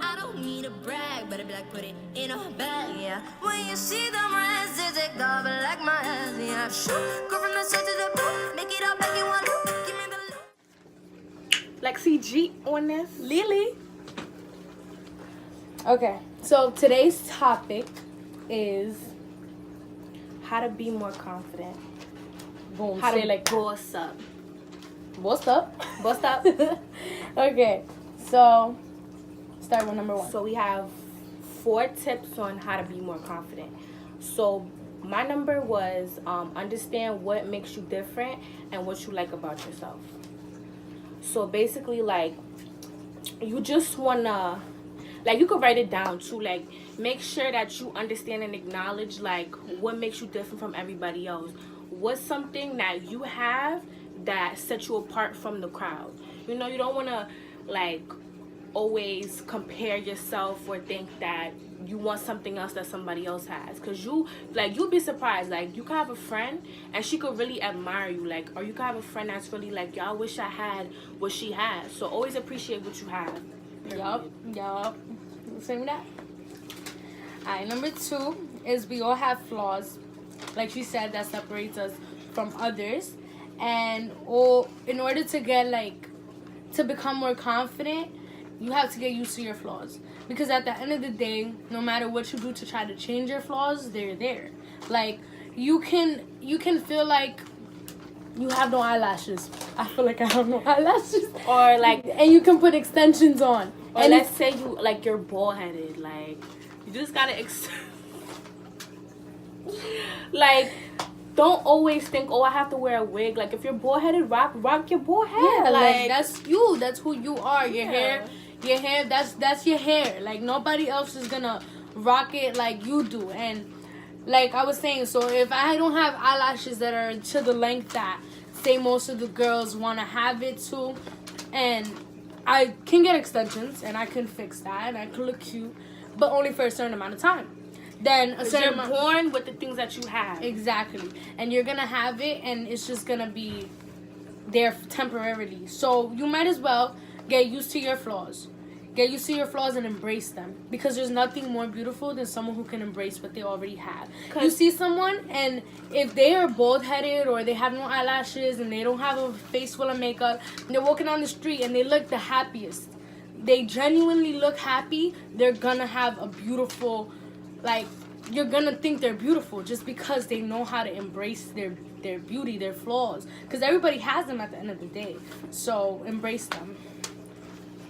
I don't need a brag, but I be like, put it in a bag, yeah. When you see them reds, they take off like my ass, yeah. Shoot, go from the sun to the moon, make it all back in one loop. Give me the Lexie G on this. Leelee. Okay, so today's topic is How to be more confident. boom. How say to like boss up. what's up? Bust up. Okay, so start with number 1. So we have 4 tips on how to be more confident. So my number was understand what makes you different and what you like about yourself. So basically, like, you just wanna, like, you could write it down too. Like, make sure that you understand and acknowledge, like, what makes you different from everybody else. What's something that you have that sets you apart from the crowd? You know, you don't want to, like, always compare yourself or think that you want something else that somebody else has, because you'll be surprised. Like, you can have a friend and she could really admire you, like, or you can have a friend that's really like, yo, I wish I had what she has. So always appreciate what you have. Yup. Same that. Alright, number 2 is we all have flaws, like she said, that separates us from others, and in order to get to become more confident, you have to get used to your flaws, because at the end of the day, no matter what you do to try to change your flaws, they're there. Like, you can feel like you have no eyelashes. I feel like I have no eyelashes. Or like, and you can put extensions on. or And let's say you, like, you're bald headed, like, you just gotta like, don't always think, oh, I have to wear a wig. Like, if you're bald headed, rock your bald head. yeah, like, that's you. That's who you are. Your hair, that's your hair. Like, nobody else is gonna rock it like you do. And like I was saying, so if I don't have eyelashes that are to the length that say most of the girls want to have it to, and I can get extensions and I can fix that and I can look cute, but only for a certain amount of time. Then a certain you're born with the things that you have. Exactly. And you're gonna have it, and it's just gonna be there temporarily. So you might as well get used to your flaws. Get used to your flaws and embrace them, because there's nothing more beautiful than someone who can embrace what they already have. You see someone, and if they are bald-headed or they have no eyelashes and they don't have a face full of makeup, and they're walking down the street and they look the happiest, they genuinely look happy, they're gonna have a beautiful, like, you're gonna think they're beautiful just because they know how to embrace their beauty, their flaws, because everybody has them at the end of the day. So embrace them.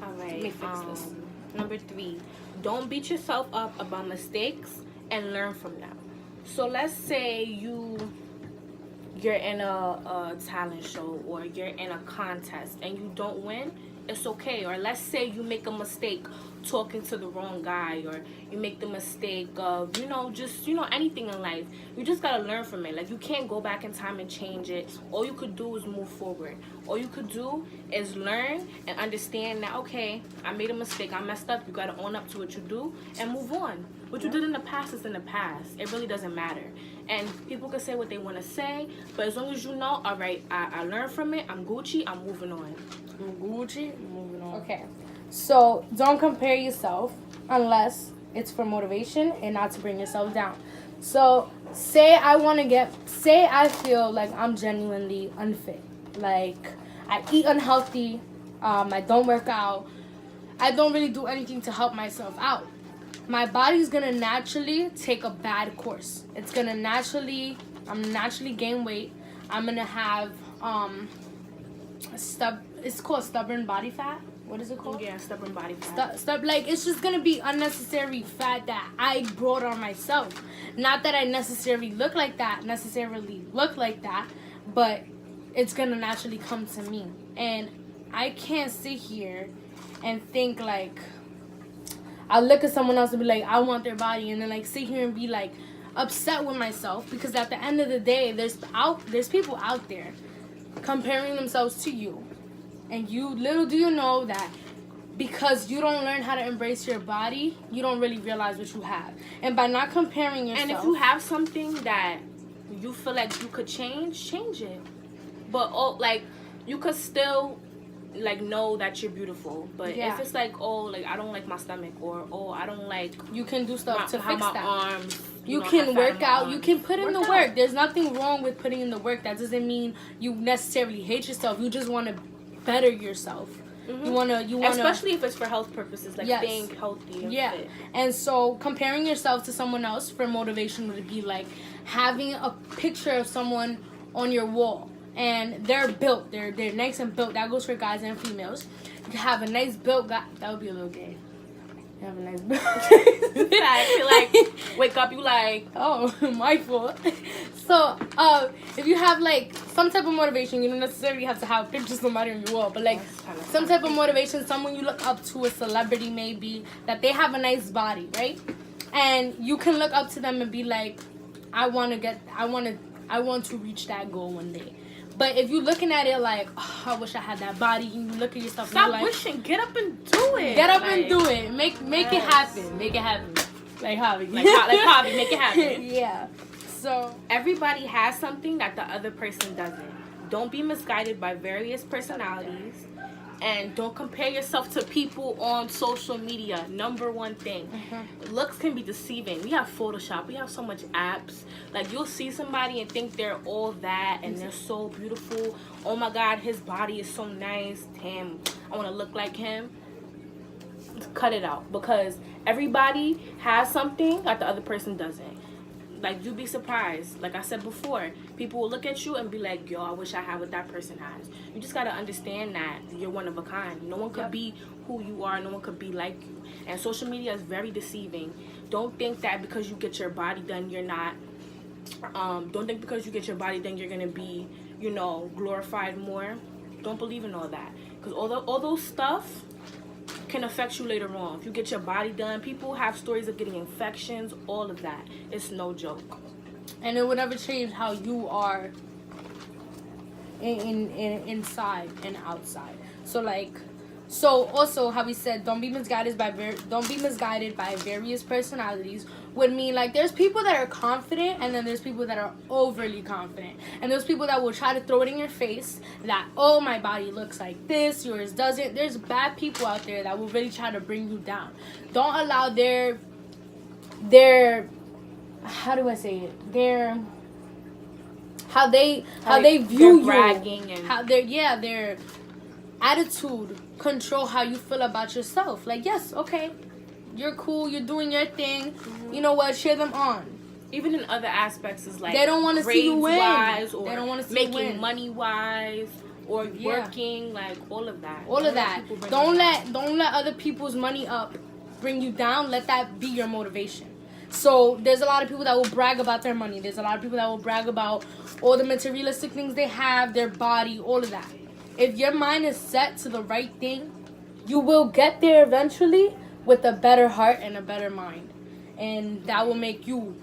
All right. Let me fix this. Number 3, don't beat yourself up about mistakes and learn from them. So let's say you're in a talent show, or you're in a contest and you don't win. It's okay. Or let's say you make a mistake talking to the wrong guy, or you make the mistake of, just, anything in life. You just gotta learn from it. Like, you can't go back in time and change it. All you could do is move forward. All you could do is learn and understand that, okay, I made a mistake, I messed up. You gotta own up to what you do and move on. What you did in the past is in the past. It really doesn't matter. And people can say what they want to say, but as long as you know, all right, I learned from it, I'm Gucci, I'm moving on. Moving on. Okay. So don't compare yourself unless it's for motivation and not to bring yourself down. So say I feel like I'm genuinely unfit. Like, I eat unhealthy, I don't work out, I don't really do anything to help myself out. My body's gonna naturally take a bad course. I'm gonna naturally gain weight. I'm gonna have it's called stubborn body fat. What is it called? Yeah, stubborn body fat. Like, it's just gonna be unnecessary fat that I brought on myself. Not that I necessarily look like that, but it's gonna naturally come to me. And I can't sit here and think, like, I'll look at someone else and be like, I want their body, and then, like, sit here and be, like, upset with myself, because at the end of the day, there's people out there comparing themselves to you. And little do you know that because you don't learn how to embrace your body, you don't really realize what you have. And by not comparing yourself... And if you have something that you feel like you could change it. But, like, you could still like know that you're beautiful. But Yeah. if it's like, oh, like I don't like my stomach, or oh, I don't like You can do stuff to how fix my that. arms. You know, can have fat work on my out. You arms. can put in the Work work. out. There's nothing wrong with putting in the work. That doesn't mean you necessarily hate yourself. You just want to better yourself. You wanna, especially if it's for health purposes, like Yes. staying healthy and yeah. fit. And so comparing yourself to someone else for motivation would be like having a picture of someone on your wall, and they're built. They're nice and built. That goes for guys and females. You have a nice built guy. That would be a little gay. You have a nice built. like wake up, you like, oh, my fault. So, if you have like some type of motivation, you don't necessarily have to have a picture of somebody on your wall, but like some type of motivation, someone you look up to, a celebrity maybe, that they have a nice body, right? And you can look up to them and be like, I want to reach that goal one day. But if you're looking at it like, oh, I wish I had that body, and you look at yourself stop and you're like, wishing, get up and do it. get up and do it. Make it happen. Make it happen. Like hobby. Like hobby, make it happen. Yeah. So everybody has something that the other person doesn't. Don't be misguided by various personalities, and don't compare yourself to people on social media. Number one thing. Looks can be deceiving. We have Photoshop. We have so much apps. Like, you'll see somebody and think they're all that and they're so beautiful. Oh my God, his body is so nice. Damn, I want to look like him. Cut it out, because everybody has something that the other person doesn't. Like, you'd be surprised. Like I said before, people will look at you and be like, yo, I wish I had what that person has. You just got to understand that you're one of a kind. No one could be who you are. No one could be like you. And social media is very deceiving. Don't think that because you get your body done, you're not. Don't think because you get your body done, you're going to be, you know, glorified more. Don't believe in all that. Because all those stuff can affect you later on. If you get your body done, people have stories of getting infections, all of that. It's no joke. And it would never change how you are in inside and outside. So also how we said, don't be misguided by various personalities, would mean like there's people that are confident, and then there's people that are overly confident, and there's people that will try to throw it in your face that, oh, my body looks like this, yours doesn't. There's bad people out there that will really try to bring you down. Don't allow their how do I say it? How they view you, bragging and how their attitude control how you feel about yourself. Like, yes, okay, you're cool, you're doing your thing. You know what? Cheer them on. Even in other aspects, is like they don't want to see you win. Wise, or they don't want to see making you win. money wise, or working, like all of that. Don't let other people's money up bring you down. Let that be your motivation. So there's a lot of people that will brag about their money. There's a lot of people that will brag about all the materialistic things they have, their body, all of that. If your mind is set to the right thing, you will get there eventually with a better heart and a better mind. And that will make you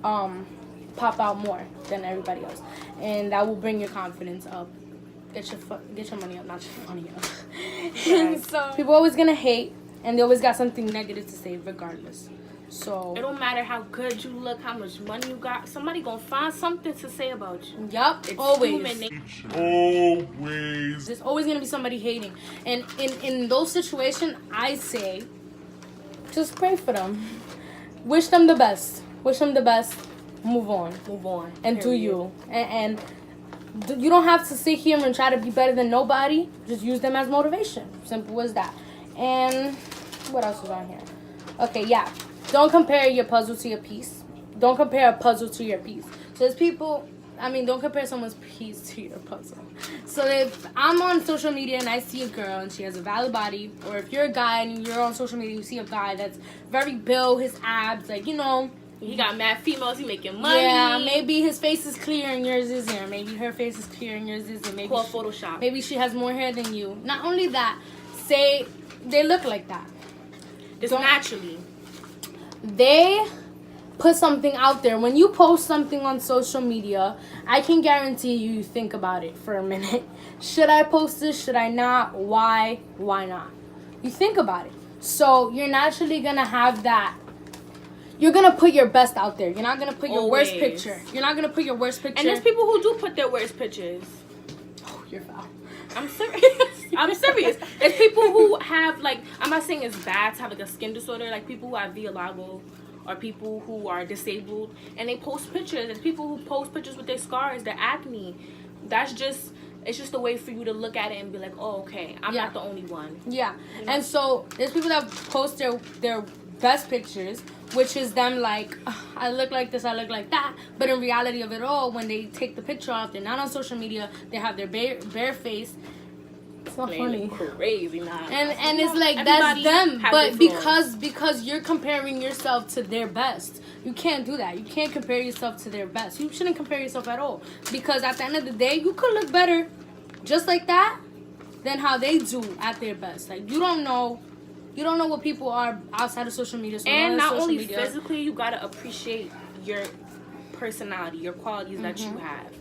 pop out more than everybody else. And that will bring your confidence up. Get your money up, not your money up. And so people always gonna hate, and they always got something negative to say regardless. So it don't matter how good you look, how much money you got. Somebody gonna find something to say about you. Yup, It's always. human nature. Always. There's always gonna be somebody hating, and in those situations, I say, just pray for them, wish them the best, move on, and do you, and you don't have to sit here and try to be better than nobody. Just use them as motivation. Simple as that. And what else is on here? Okay, yeah. Don't compare your puzzle to your piece. Don't compare a puzzle to your piece. So there's people, don't compare someone's piece to your puzzle. So if I'm on social media and I see a girl and she has a valid body, or if you're a guy and you're on social media, you see a guy that's very built, his abs, like, you know. He got mad females, he making money. Yeah, maybe his face is clear and yours isn't. Maybe her face is clear and yours isn't. Maybe Photoshop. Maybe she has more hair than you. Not only that, say they look like that. Just naturally. They put something out there. When you post something on social media, I can guarantee you think about it for a minute. Should I post this? Should I not? Why? Why not? You think about it. So you're naturally going to have that. You're going to put your best out there. You're not going to put your worst picture. You're not going to put your worst picture. And there's people who do put their worst pictures. Oh, you're foul. I'm serious. I'm serious. It's people who have, like, I'm not saying it's bad to have, like, a skin disorder. Like, people who have vitiligo or people who are disabled. And they post pictures. There's people who post pictures with their scars, their acne. That's just... It's just a way for you to look at it and be like, oh, okay, I'm not the only one. Yeah. You know? And so there's people that post their best pictures, which is them like, oh, I look like this, I look like that. But in reality of it all, when they take the picture off, they're not on social media. They have their bare face. It's not funny. Crazy, nah. And it's like, that's them. But because you're comparing yourself to their best. You can't do that. You can't compare yourself to their best. You shouldn't compare yourself at all. Because at the end of the day, you could look better just like that than how they do at their best. Like, you don't know what people are outside of social media. So and not only physically, you gotta appreciate your personality, your qualities that you have.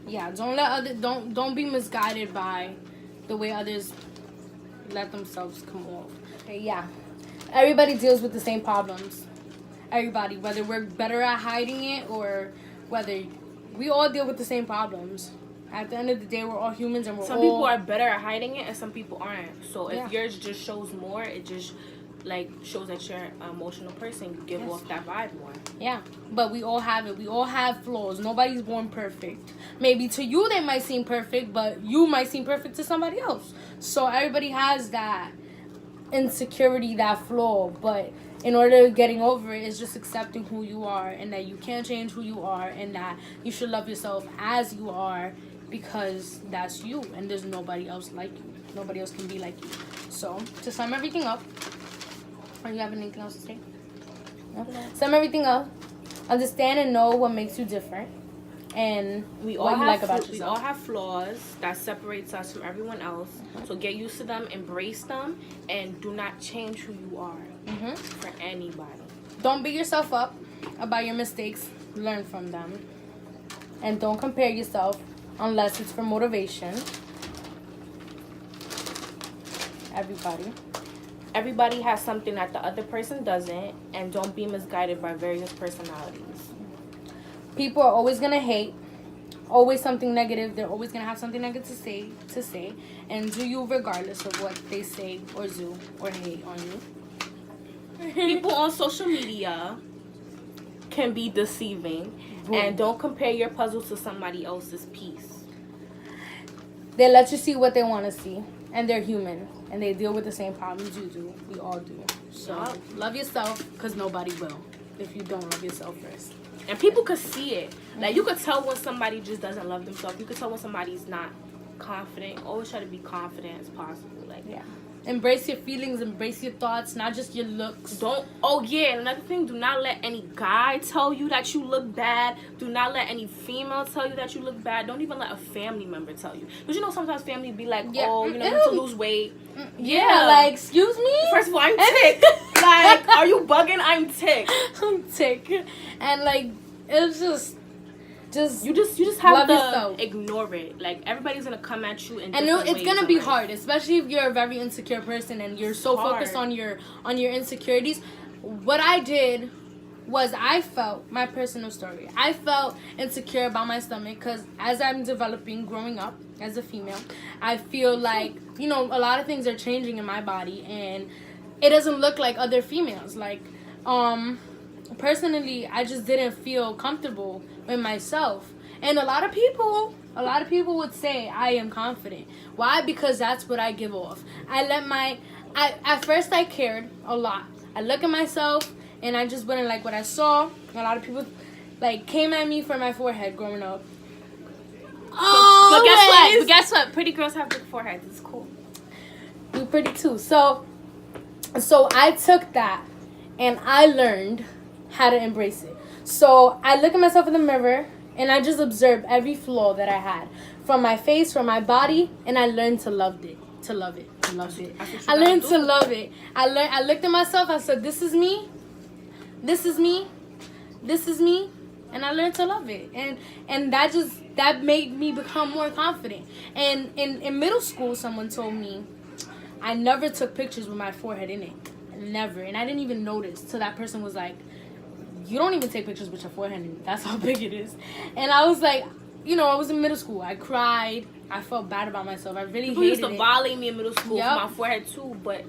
Yeah, don't be misguided by the way others let themselves come off. Okay, yeah. Everybody deals with the same problems. Everybody, whether we're better at hiding it or whether we all deal with the same problems. At the end of the day, we're all humans and some people are better at hiding it and some people aren't. So if yours just shows more, it just like shows that you're an emotional person. You give off that vibe more. Yeah, but we all have it. We all have flaws. Nobody's born perfect. Maybe to you they might seem perfect, but you might seem perfect to somebody else. So everybody has that insecurity, that flaw, but in order to getting over it is just accepting who you are and that you can't change who you are and that you should love yourself as you are because that's you and there's nobody else like you. Nobody else can be like you. So, to sum everything up, are you having anything else to say? No? Sum everything up. Understand and know what makes you different and we all like about yourself. We all have flaws that separates us from everyone else. So get used to them, embrace them, and do not change who you are for anybody. Don't beat yourself up about your mistakes. Learn from them. And don't compare yourself unless it's for motivation. Everybody has something that the other person doesn't, and don't be misguided by various personalities. People are always gonna hate, always something negative. They're always gonna have something negative to say, and do you regardless of what they say or do or hate on you. People on social media can be deceiving, and don't compare your puzzle to somebody else's piece. They let you see what they want to see, and they're human, and they deal with the same problems you do. We all do. So love yourself, because nobody will if you don't love yourself first. And people could see it. Like, you could tell when somebody just doesn't love themselves. You could tell when somebody's not confident. Always try to be confident as possible. Like, embrace your feelings, embrace your thoughts, not just your looks. Another thing, do not let any guy tell you that you look bad. Do not let any female tell you that you look bad. Don't even let a family member tell you. Because you know sometimes family be like, you need to lose weight. Like, excuse me? First of all, I'm ticked. Like, are you bugging? I'm ticked. I'm ticked. And like, it's just you just have to ignore it. Like, everybody's gonna come at you and it's gonna be hard, especially if you're a very insecure person and you're so focused on your insecurities. What I did was I felt my personal story. I felt insecure about my stomach because as I'm growing up as a female, I feel like a lot of things are changing in my body and it doesn't look like other females. Like, personally, I just didn't feel comfortable with myself. And a lot of people would say I am confident. Why? Because that's what I give off. At first I cared a lot. I look at myself and I just wouldn't like what I saw. A lot of people like came at me for my forehead growing up. But guess what? Pretty girls have big foreheads. It's cool. You're pretty too. So I took that and I learned how to embrace it. So I look at myself in the mirror and I just observe every flaw that I had from my face, from my body, and I learned to love it. I learned to love it. I looked at myself, I said, this is me, this is me, this is me, and I learned to love it. And that made me become more confident. And in middle school, someone told me I never took pictures with my forehead in it. Never. And I didn't even notice till that person was like, you don't even take pictures with your forehead in it. That's how big it is. And I was like, I was in middle school. I cried. I felt bad about myself. I really People hated used to it. violate me in middle school Yep. for my forehead too, but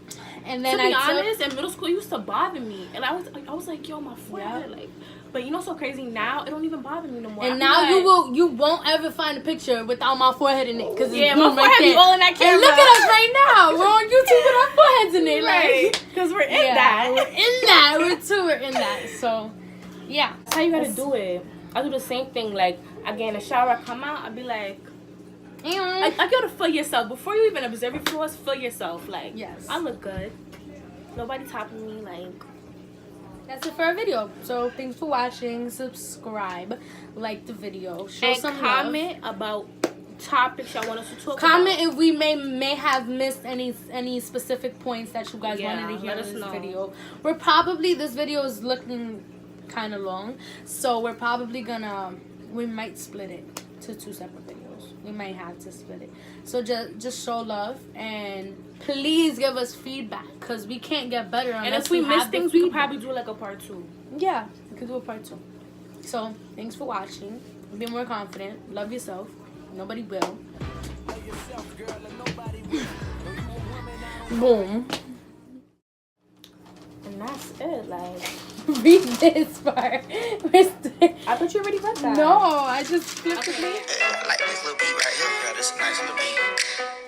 And then to be I honest, in middle school, it used to bother me, and I was like, yo, my forehead, Yep. like. But you know, so crazy now, it don't even bother me no more. And I now be like, you won't ever find a picture without my forehead in it, cause it's yeah, boom my forehead right be there. all in that camera. And look at us right now. We're on YouTube with our foreheads in it, right? like Because we're in yeah, that. we're in that. So, yeah, That's how you gotta do it. I do the same thing. Like I get in the shower, I come out, I be like, I gotta feel yourself before you even observe your flaws. Feel yourself. Like, Yes. I look good. Nobody topping me. Like. That's it for our video. So thanks for watching. Subscribe, like the video, show And some comment about topics y'all want us to talk comment about. if we may have missed any specific points that you guys wanted to hear let in us this know. video. This video is looking kind of long, so we're probably we might split it to 2 separate videos. We might have to split it. So just show love and please give us feedback, because we can't get better unless And if we miss have the things, we could feedback. probably do like a part 2. Yeah, we could do a part 2. So, thanks for watching. Be more confident. Love yourself. Nobody will. Boom. And that's it. Like, Read this part. I thought you already read that. No, I just flipped the page. I like this little beat right here, girl. This is a nice little beat.